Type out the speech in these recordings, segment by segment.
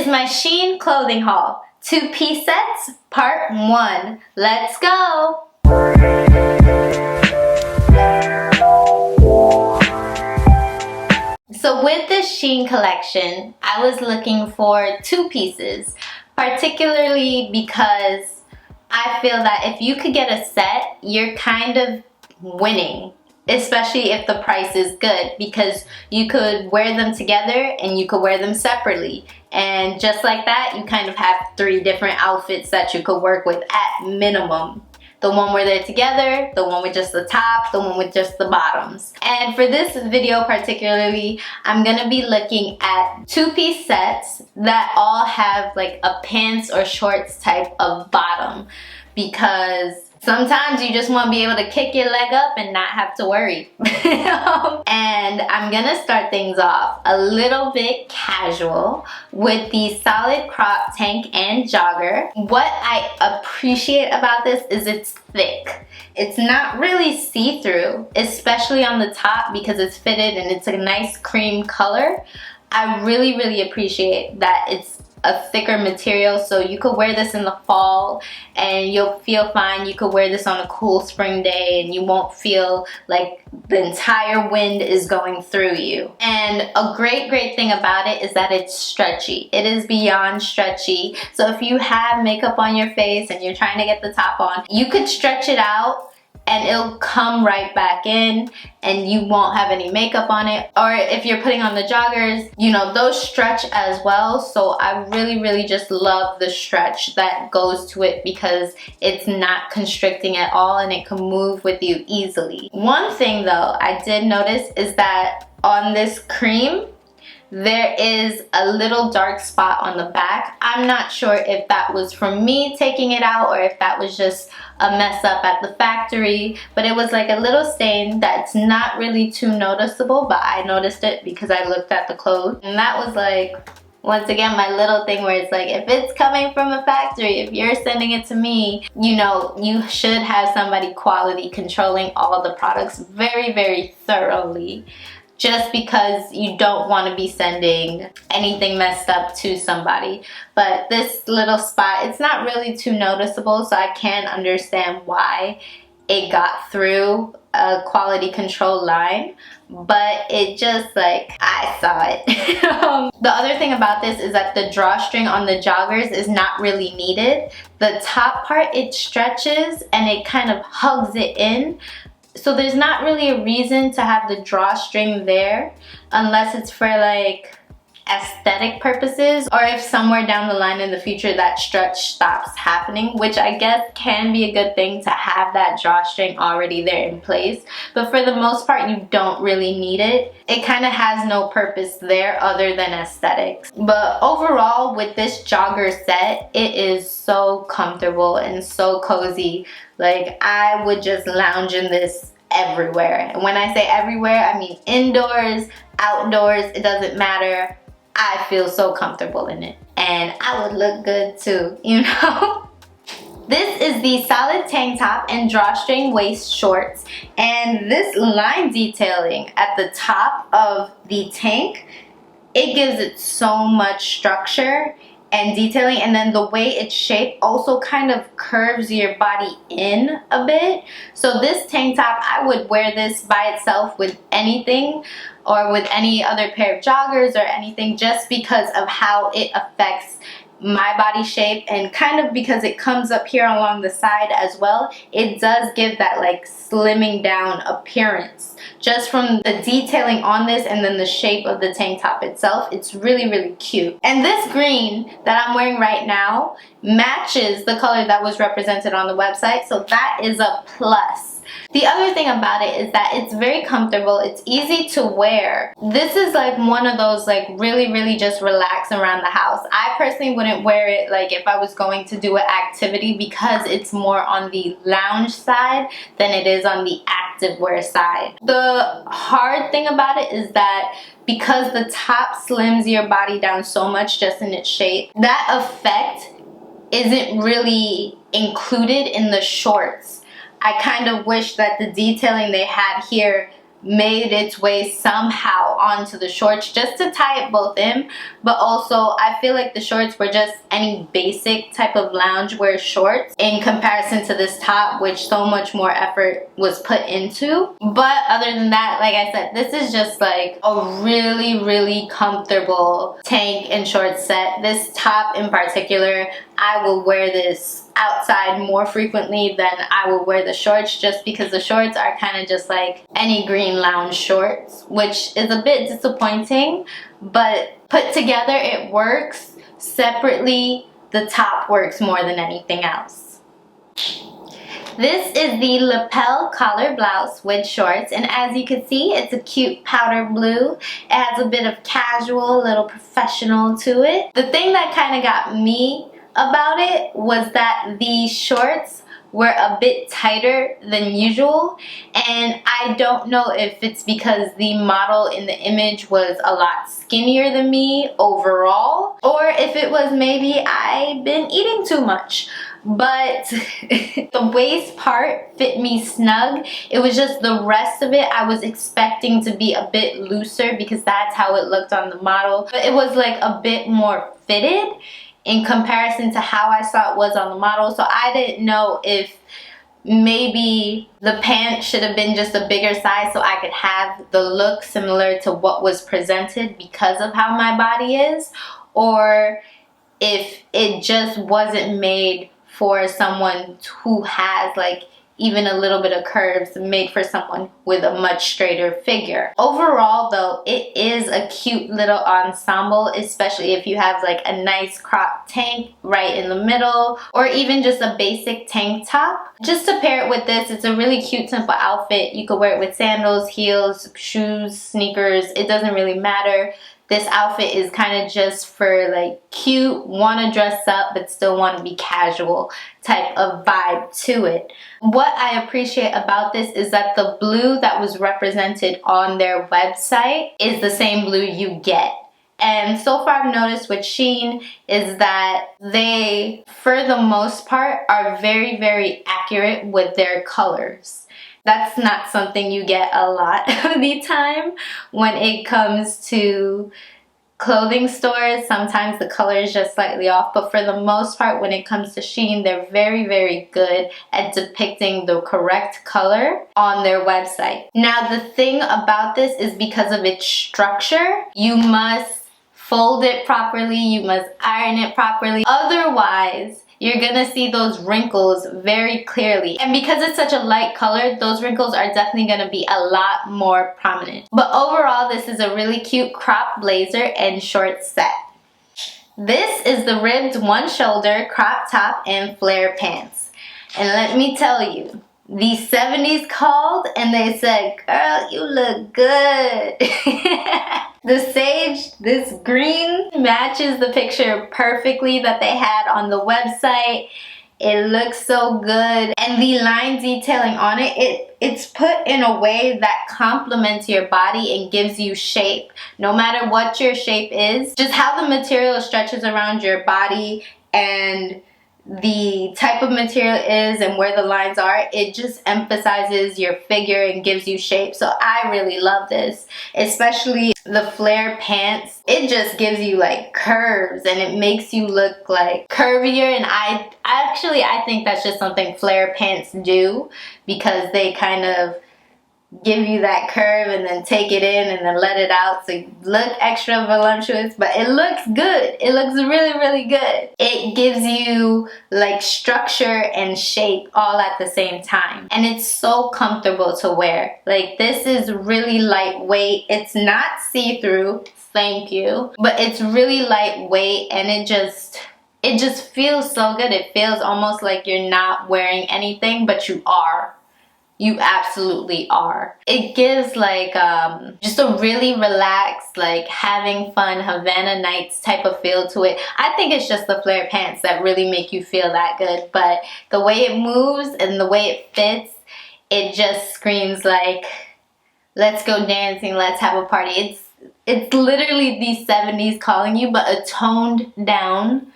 my Shein clothing haul. 2-piece sets, part 1. Let's go! So with this Shein collection, I was looking for 2 pieces, particularly because I feel that if you could get a set, you're kind of winning. Especially if the price is good, because you could wear them together and you could wear them separately, and just like that you kind of have 3 different outfits that you could work with at minimum. The one where they're together, the one with just the top, the one with just the bottoms. And for this video particularly, I'm gonna be looking at 2-piece sets that all have like a pants or shorts type of bottom, because sometimes you just want to be able to kick your leg up and not have to worry. And I'm gonna start things off a little bit casual with the solid crop tank and jogger. What I appreciate about this is it's thick. It's not really see-through, especially on the top because it's fitted and it's a nice cream color. I really appreciate that it's a thicker material, so you could wear this in the fall and you'll feel fine. You could wear this on a cool spring day and you won't feel like the entire wind is going through you. And a great thing about it is that it's stretchy. It is beyond stretchy. So if you have makeup on your face and you're trying to get the top on, you could stretch it out and it'll come right back in and you won't have any makeup on it. Or if you're putting on the joggers, you know, those stretch as well. So I really just love the stretch that goes to it because it's not constricting at all and it can move with you easily. One thing though I did notice is that on this cream, there is a little dark spot on the back. I'm not sure if that was from me taking it out or if that was just a mess up at the factory, but it was like a little stain that's not really too noticeable, but I noticed it because I looked at the clothes. And that was like, once again, my little thing where it's like, if it's coming from a factory, if you're sending it to me, you know, you should have somebody quality controlling all the products very thoroughly, just because you don't want to be sending anything messed up to somebody. But this little spot, it's not really too noticeable, so I can understand why it got through a quality control line, but it just like, I saw it. The other thing about this is that the drawstring on the joggers is not really needed. The top part, it stretches and it kind of hugs it in. So there's not really a reason to have the drawstring there unless it's for like aesthetic purposes, or if somewhere down the line in the future that stretch stops happening, which I guess can be a good thing to have that drawstring already there in place. But for the most part, you don't really need it. It kind of has no purpose there other than aesthetics. But overall, with this jogger set, it is so comfortable and so cozy. Like, I would just lounge in this everywhere. And when I say everywhere, I mean indoors, outdoors, it doesn't matter. I feel so comfortable in it. And I would look good too, you know? This is the solid tank top and drawstring waist shorts. And this line detailing at the top of the tank, it gives it so much structure and detailing, and then the way it's shaped also kind of curves your body in a bit. So this tank top, I would wear this by itself with anything or with any other pair of joggers or anything, just because of how it affects my body shape, and kind of because it comes up here along the side as well, it does give that like slimming down appearance just from the detailing on this, and then the shape of the tank top itself. It's really cute. And this green that I'm wearing right now matches the color that was represented on the website, so that is a plus. The other thing about it is that it's very comfortable, it's easy to wear. This is like one of those like really just relax around the house. I personally wouldn't wear it like if I was going to do an activity, because it's more on the lounge side than it is on the active wear side. The hard thing about it is that because the top slims your body down so much just in its shape, that effect isn't really included in the shorts. I kind of wish that the detailing they had here made its way somehow onto the shorts just to tie it both in. But also I feel like the shorts were just any basic type of loungewear shorts in comparison to this top, which so much more effort was put into. But other than that, like I said, this is just like a really comfortable tank and short set. This top in particular, I will wear this outside more frequently than I will wear the shorts, just because the shorts are kind of just like any green lounge shorts, which is a bit disappointing, but put together it works. Separately, the top works more than anything else. This is the lapel collar blouse with shorts, and as you can see, it's a cute powder blue. It has a bit of casual, a little professional to it. The thing that kind of got me about it was that the shorts were a bit tighter than usual, and I don't know if it's because the model in the image was a lot skinnier than me overall, or if it was maybe I've been eating too much. But the waist part fit me snug. It was just the rest of it I was expecting to be a bit looser because that's how it looked on the model, but it was like a bit more fitted in comparison to how I saw it was on the model. So I didn't know if maybe the pants should have been just a bigger size so I could have the look similar to what was presented because of how my body is, or if it just wasn't made for someone who has like even a little bit of curves, made for someone with a much straighter figure. Overall though, it is a cute little ensemble, especially if you have like a nice crop tank right in the middle, or even just a basic tank top. Just to pair it with this, it's a really cute simple outfit. You could wear it with sandals, heels, shoes, sneakers, it doesn't really matter. This outfit is kind of just for like cute, want to dress up but still want to be casual type of vibe to it. What I appreciate about this is that the blue that was represented on their website is the same blue you get. And so far I've noticed with Shein is that they, for the most part, are very accurate with their colors. That's not something you get a lot of the time when it comes to clothing stores. Sometimes the color is just slightly off, but for the most part when it comes to Shein, they're very good at depicting the correct color on their website. Now the thing about this is because of its structure, you must fold it properly, you must iron it properly, otherwise you're gonna see those wrinkles very clearly. And because it's such a light color, those wrinkles are definitely gonna be a lot more prominent. But overall, this is a really cute crop blazer and short set. This is the ribbed one shoulder crop top and flare pants. And let me tell you, the 70s called and they said, girl, you look good. The sage, this green, matches the picture perfectly that they had on the website. It looks so good. And the line detailing on it, it's put in a way that complements your body and gives you shape. No matter what your shape is, just how the material stretches around your body and the type of material is and where the lines are, it just emphasizes your figure and gives you shape. So I really love this, especially the flare pants. It just gives you like curves and it makes you look like curvier, and I think that's just something flare pants do, because they kind of give you that curve and then take it in and then let it out so you look extra voluptuous, but it looks good. It looks really good. It gives you like structure and shape all at the same time, and it's so comfortable to wear. Like, this is really lightweight. It's not see-through, thank you, but it's really lightweight, and it just feels so good. It feels almost like you're not wearing anything, but you are. You absolutely are. It gives like just a really relaxed, like having fun Havana Nights type of feel to it. I think it's just the flare pants that really make you feel that good, but the way it moves and the way it fits, it just screams like, let's go dancing, let's have a party. It's literally the 70s calling you, but a toned down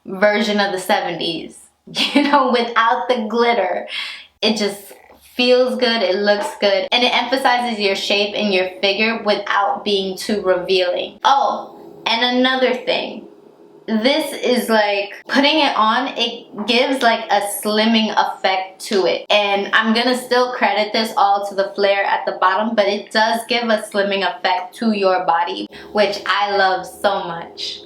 version of the 70s, you know, without the glitter. It just feels good, it looks good, and it emphasizes your shape and your figure without being too revealing. Oh, and another thing. This is like, putting it on, it gives like a slimming effect to it. And I'm gonna still credit this all to the flare at the bottom, but it does give a slimming effect to your body, which I love so much.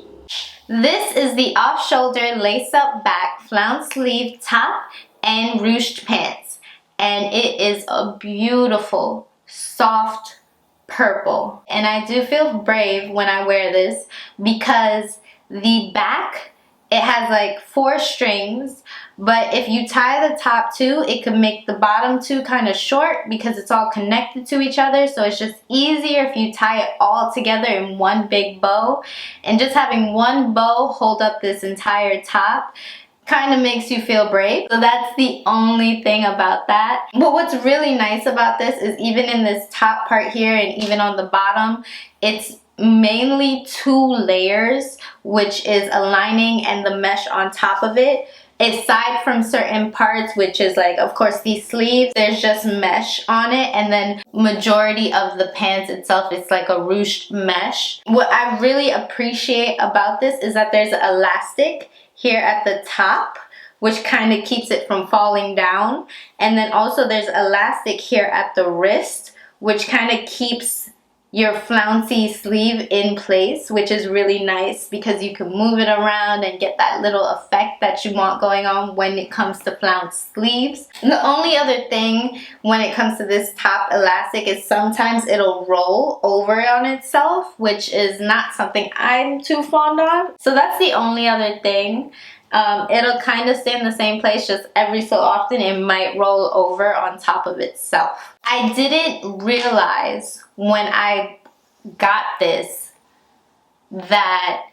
This is the off-shoulder lace-up back flounce sleeve top and ruched pants. And it is a beautiful, soft purple. And I do feel brave when I wear this because the back, it has like 4 strings, but if you tie the top 2, it could make the bottom 2 kind of short because it's all connected to each other. So it's just easier if you tie it all together in one big bow. And just having one bow hold up this entire top kind of makes you feel brave. So that's the only thing about that. But what's really nice about this is even in this top part here and even on the bottom, it's mainly 2 layers, which is a lining and the mesh on top of it. Aside from certain parts, which is like, of course, these sleeves, there's just mesh on it, and then majority of the pants itself, it's like a ruched mesh. What I really appreciate about this is that there's elastic here at the top, which kind of keeps it from falling down, and then also there's elastic here at the wrist, which kind of keeps your flouncy sleeve in place, which is really nice because you can move it around and get that little effect that you want going on when it comes to flounce sleeves. And the only other thing when it comes to this top elastic is sometimes it'll roll over on itself, which is not something I'm too fond of. So that's the only other thing. It'll kind of stay in the same place, just every so often it might roll over on top of itself. I didn't realize when I got this that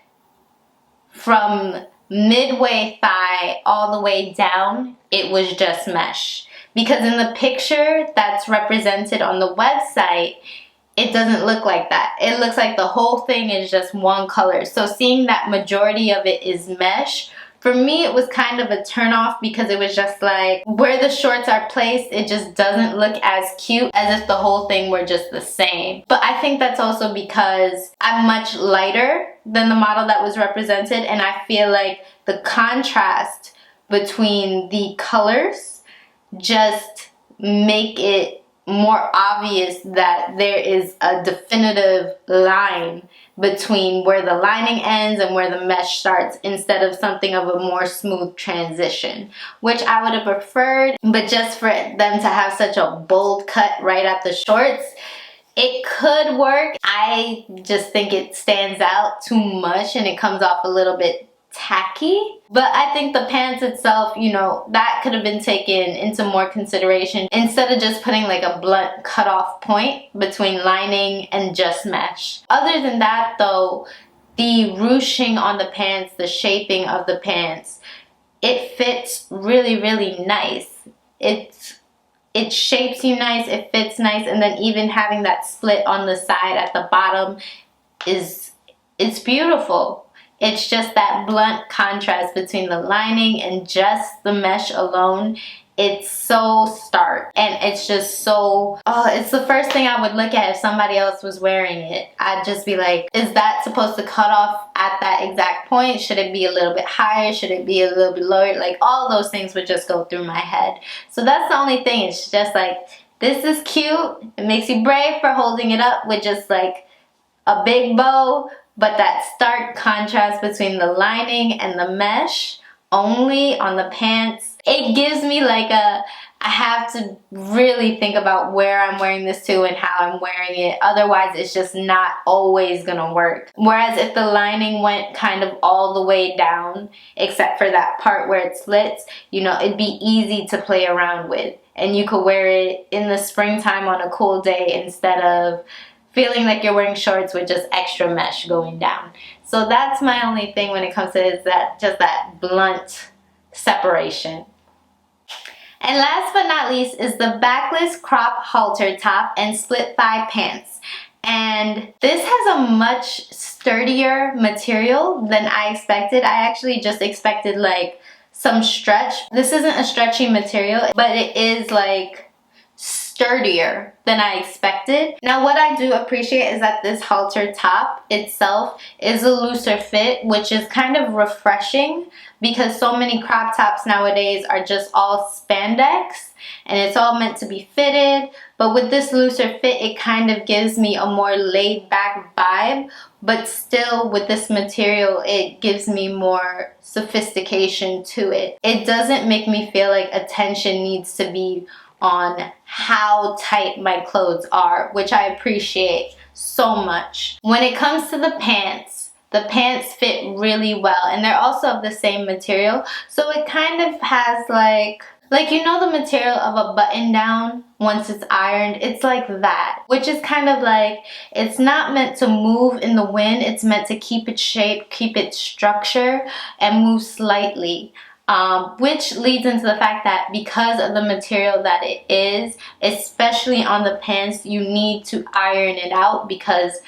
from midway thigh all the way down, it was just mesh. Because in the picture that's represented on the website, it doesn't look like that. It looks like the whole thing is just one color. So seeing that majority of it is mesh, for me, it was kind of a turn off because it was just like where the shorts are placed, it just doesn't look as cute as if the whole thing were just the same. But I think that's also because I'm much lighter than the model that was represented, and I feel like the contrast between the colors just make it more obvious that there is a definitive line between where the lining ends and where the mesh starts, instead of something of a more smooth transition, which I would have preferred. But just for them to have such a bold cut right at the shorts, it could work. I just think it stands out too much and it comes off a little bit tacky. But I think the pants itself, you know, that could have been taken into more consideration instead of just putting like a blunt cutoff point between lining and just mesh. Other than that though, the ruching on the pants, the shaping of the pants, it fits really, really nice. It shapes you nice, it fits nice, and then even having that split on the side at the bottom it's beautiful. It's just that blunt contrast between the lining and just the mesh alone. It's so stark and it's just so, it's the first thing I would look at if somebody else was wearing it. I'd just be like, is that supposed to cut off at that exact point? Should it be a little bit higher? Should it be a little bit lower? Like all those things would just go through my head. So that's the only thing. It's just like, this is cute. It makes you brave for holding it up with just like a big bow. But that stark contrast between the lining and the mesh only on the pants, it gives me like I have to really think about where I'm wearing this to and how I'm wearing it. Otherwise, it's just not always gonna work. Whereas if the lining went kind of all the way down, except for that part where it slits, you know, it'd be easy to play around with. And you could wear it in the springtime on a cool day instead of feeling like you're wearing shorts with just extra mesh going down. So that's my only thing when it comes to is that just that blunt separation. And last but not least is the backless crop halter top and split thigh pants. And this has a much sturdier material than I expected. I actually just expected like some stretch. This isn't a stretchy material, but it is like sturdier than I expected. Now what I do appreciate is that this halter top itself is a looser fit, which is kind of refreshing because so many crop tops nowadays are just all spandex and it's all meant to be fitted. But with this looser fit, it kind of gives me a more laid back vibe, but still with this material, it gives me more sophistication to it. It doesn't make me feel like attention needs to be on how tight my clothes are, which I appreciate so much. When it comes to the pants fit really well, and they're also of the same material, so it kind of has like you know the material of a button down once it's ironed, it's like that, which is kind of like, it's not meant to move in the wind, it's meant to keep its shape, keep its structure, and move slightly. Which leads into the fact that because of the material that it is, especially on the pants, you need to iron it out because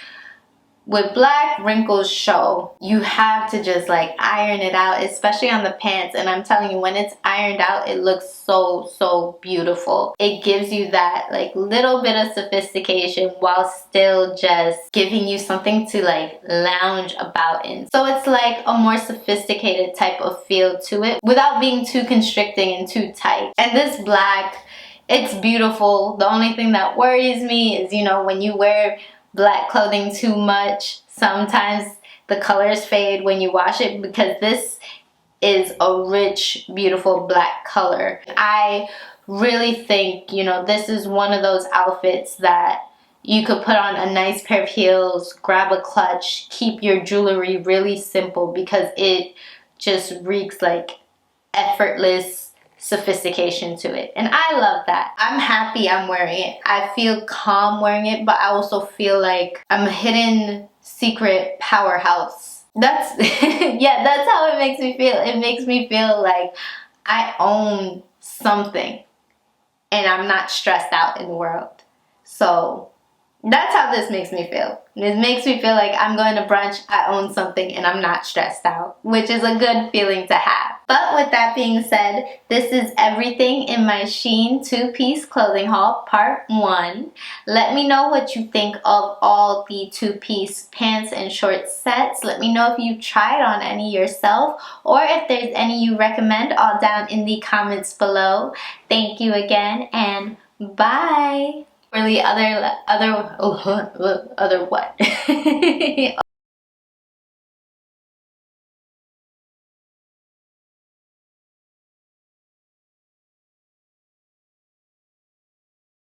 with black, wrinkles show. You have to just like iron it out, especially on the pants. And I'm telling you, when it's ironed out, it looks so beautiful. It gives you that like little bit of sophistication while still just giving you something to like lounge about in. So it's like a more sophisticated type of feel to it without being too constricting and too tight. And this black, it's beautiful. The only thing that worries me is, you know, when you wear black clothing too much, sometimes the colors fade when you wash it, because this is a rich, beautiful black color. I really think, you know, this is one of those outfits that you could put on a nice pair of heels, grab a clutch, keep your jewelry really simple, because it just reeks like effortless sophistication to it, and I love that. I'm happy I'm wearing it. I feel calm wearing it, but I also feel like I'm a hidden secret powerhouse. That's yeah, that's how it makes me feel. It makes me feel like I own something and I'm not stressed out in the world. So that's how this makes me feel. It makes me feel like I'm going to brunch, I own something, and I'm not stressed out, which is a good feeling to have. But with that being said, this is everything in my Shein two-piece clothing haul, part 1. Let me know what you think of all the two-piece pants and short sets. Let me know if you tried on any yourself, or if there's any you recommend, all down in the comments below. Thank you again, and bye. Really other what?